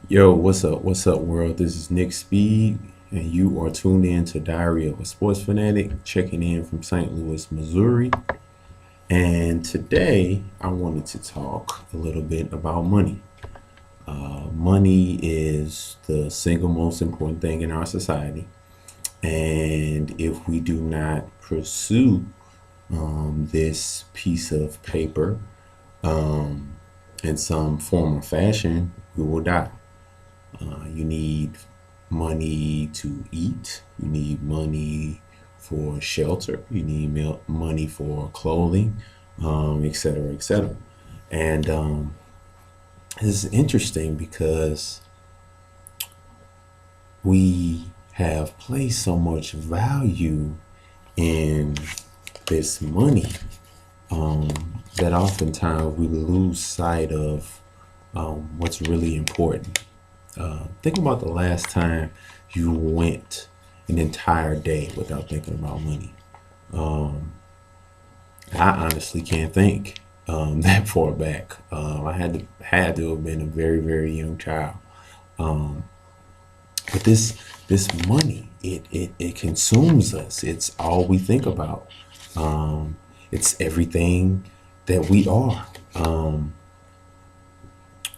Yo, what's up? What's up, world? This is Nick Speed, and you are tuned in to Diary of a Sports Fanatic, checking in from St. Louis, Missouri. And today, I wanted to talk a little bit about money. Money is the single most important thing in our society, and if we do not pursue this piece of paper in some form or fashion, we will die. You need money to eat. You need money for shelter. You need money for clothing, et cetera, et cetera. And this is interesting because we have placed so much value in this money that oftentimes we lose sight of what's really important. Think about the last time you went an entire day without thinking about money. I honestly can't think that far back. I had to have been a very very young child. But this money, it consumes us. It's all we think about. It's everything that we are.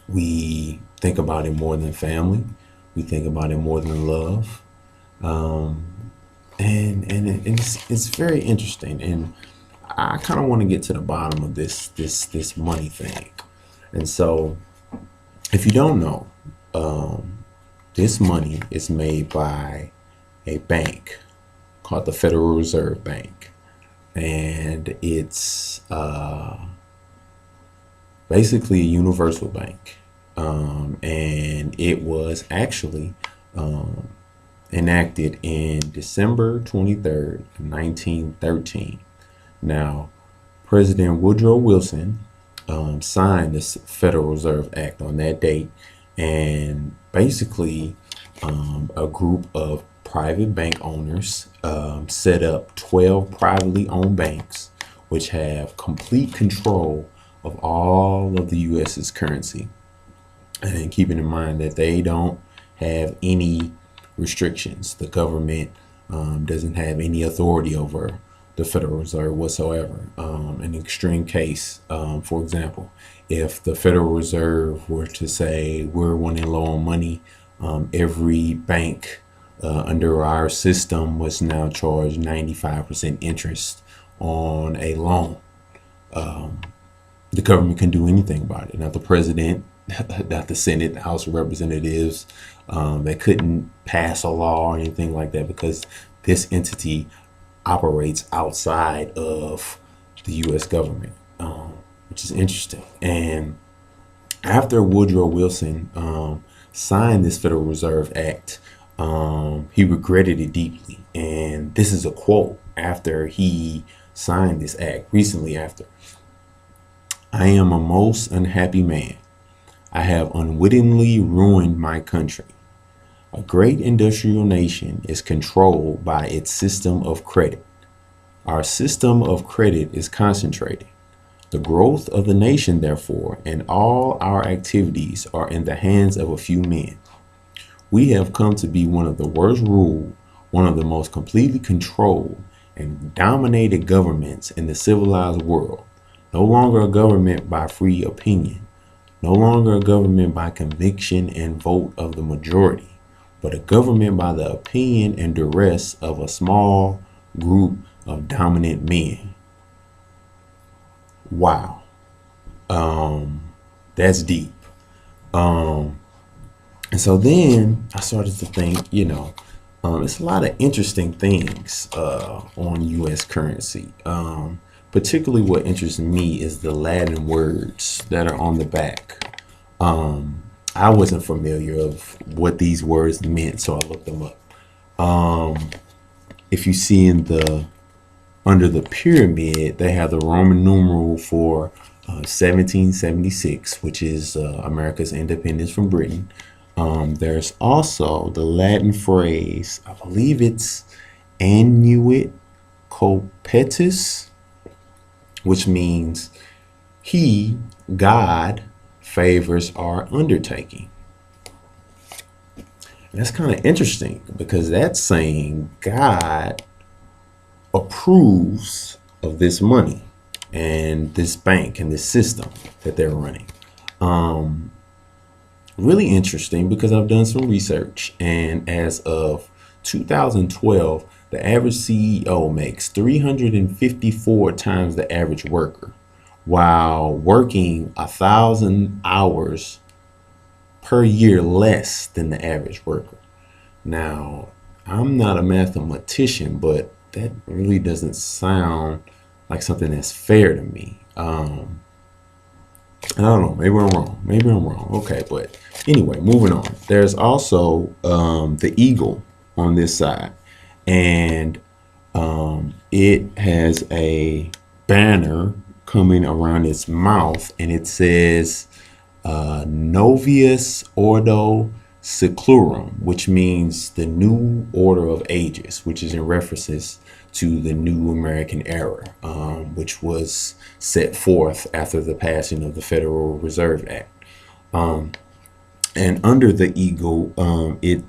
We think about it more than family. We think about it more than love. And it's very interesting. And I kind of want to get to the bottom of this money thing. And so, if you don't know, this money is made by a bank called the Federal Reserve Bank, and it's basically a universal bank. And it was actually enacted in December 23rd, 1913. Now, President Woodrow Wilson signed the Federal Reserve Act on that date, and basically, a group of private bank owners set up 12 privately owned banks, which have complete control of all of the U.S.'s currency. And keeping in mind that they don't have any restrictions. The government doesn't have any authority over the Federal Reserve whatsoever. An extreme case, for example, if the Federal Reserve were to say we're running low on money, every bank under our system was now charged 95% interest on a loan. The government can do anything about it. Not the president, not the Senate, the House of Representatives. They couldn't pass a law or anything like that because this entity operates outside of the U.S. government, which is interesting. And after Woodrow Wilson signed this Federal Reserve Act, he regretted it deeply. And this is a quote after he signed this act, recently after. I am a most unhappy man. I have unwittingly ruined my country. A great industrial nation is controlled by its system of credit. Our system of credit is concentrated. The growth of the nation, therefore, and all our activities are in the hands of a few men. We have come to be one of the worst ruled, one of the most completely controlled and dominated governments in the civilized world. No longer a government by free opinion, no longer a government by conviction and vote of the majority, but a government by the opinion and duress of a small group of dominant men. Wow. That's deep. And so then I started to think, it's a lot of interesting things on U.S. currency. Particularly what interests me is the Latin words that are on the back. I wasn't familiar of what these words meant, so I looked them up. If you see in the under the pyramid, they have the Roman numeral for 1776, which is America's independence from Britain. There's also the Latin phrase, I believe it's annuit copetus, which means he, God, favors our undertaking. And that's kind of interesting because that's saying God approves of this money and this bank and this system that they're running. Really interesting because I've done some research, and as of 2012, the average CEO makes 354 times the average worker while working 1,000 hours per year less than the average worker. Now, I'm not a mathematician, but that really doesn't sound like something that's fair to me. I don't know. Maybe I'm wrong. Maybe I'm wrong. Okay, but anyway, moving on. There's also the eagle on this side, and it has a banner coming around its mouth, and it says Novius Ordo Seclorum, which means the new order of ages, which is in references to the new American era, which was set forth after the passing of the Federal Reserve Act. And under the eagle, it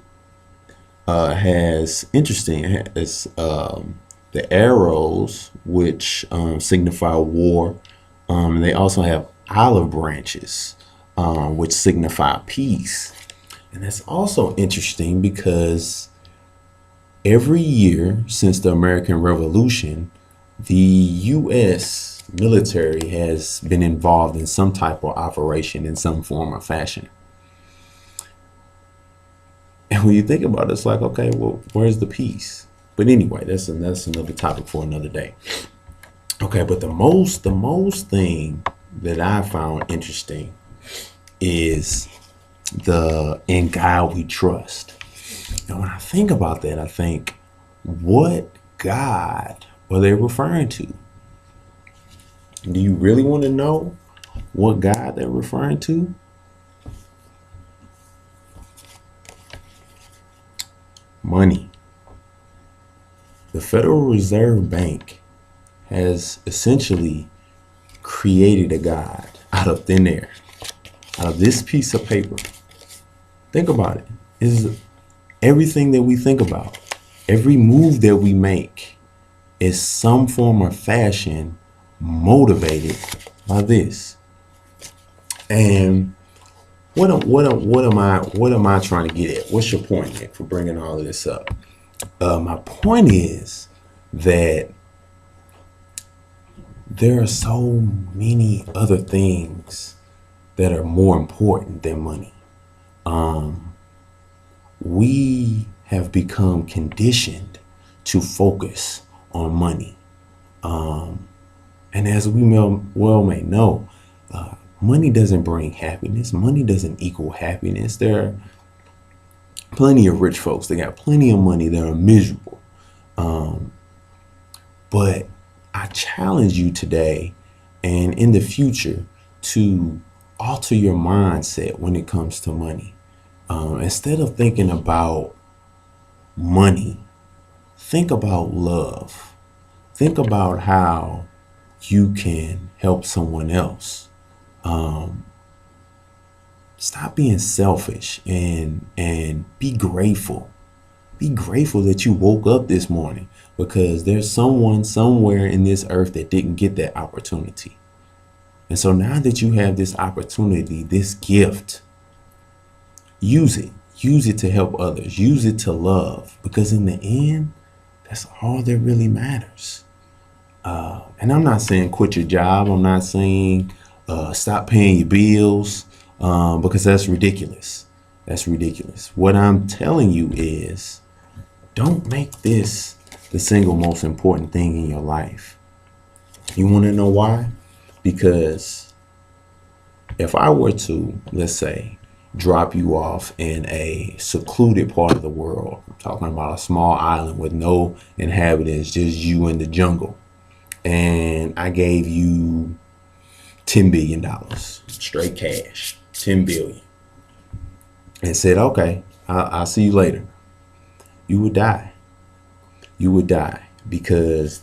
has interesting, it has the arrows, which signify war. They also have olive branches, which signify peace. And that's also interesting because every year since the American Revolution, the U.S. military has been involved in some type of operation in some form or fashion. And when you think about it, it's like, okay, well, where's the peace? But anyway, that's another topic for another day. Okay, but the most thing that I found interesting is the "in God we trust." And when I think about that, I think, what God were they referring to? Do you really want to know what God they're referring to? Money. The Federal Reserve Bank has essentially created a God out of thin air, out of this piece of paper. Think about it. Is everything that we think about, every move that we make is some form or fashion motivated by this. And what am I trying to get at? What's your point, Nick, for bringing all of this up? My point is that there are so many other things that are more important than money. We have become conditioned to focus on money. And as we well may know, money doesn't bring happiness. Money doesn't equal happiness. There are plenty of rich folks that got plenty of money that are miserable. But I challenge you today and in the future to alter your mindset when it comes to money. Instead of thinking about money, think about love. Think about how you can help someone else. Stop being selfish and be grateful. Be grateful that you woke up this morning, because there's someone somewhere in this earth that didn't get that opportunity. And so now that you have this opportunity, this gift, use it. Use it to help others. Use it to love, because in the end, that's all that really matters. And I'm not saying quit your job. I'm not saying stop paying your bills, because that's ridiculous. That's ridiculous. What I'm telling you is, don't make this the single most important thing in your life. You want to know why? Because if I were to, let's say, drop you off in a secluded part of the world, I'm talking about a small island with no inhabitants, just you in the jungle, and I gave you $10 billion, straight cash, 10 billion, and said, okay, I'll see you later. You would die. You would die, because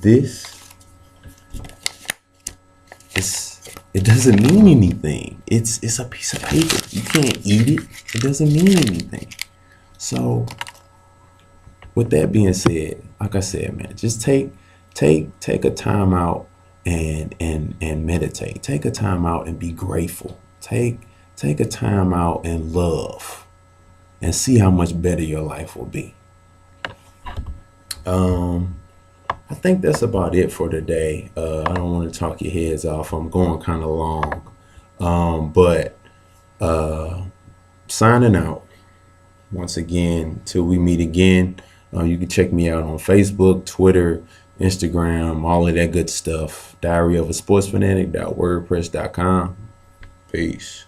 it doesn't mean anything. It's a piece of paper. You can't eat it. It doesn't mean anything. So with that being said, like I said, man, just take a time out and meditate. Take a time out and be grateful. Take a time out and love and see how much better your life will be. Um, I think that's about it for today. I don't want to talk your heads off. I'm going kind of long. But signing out once again till we meet again. You can check me out on Facebook, Twitter, Instagram, all of that good stuff. Diary of a Sports Fanatic.wordpress.com. Peace.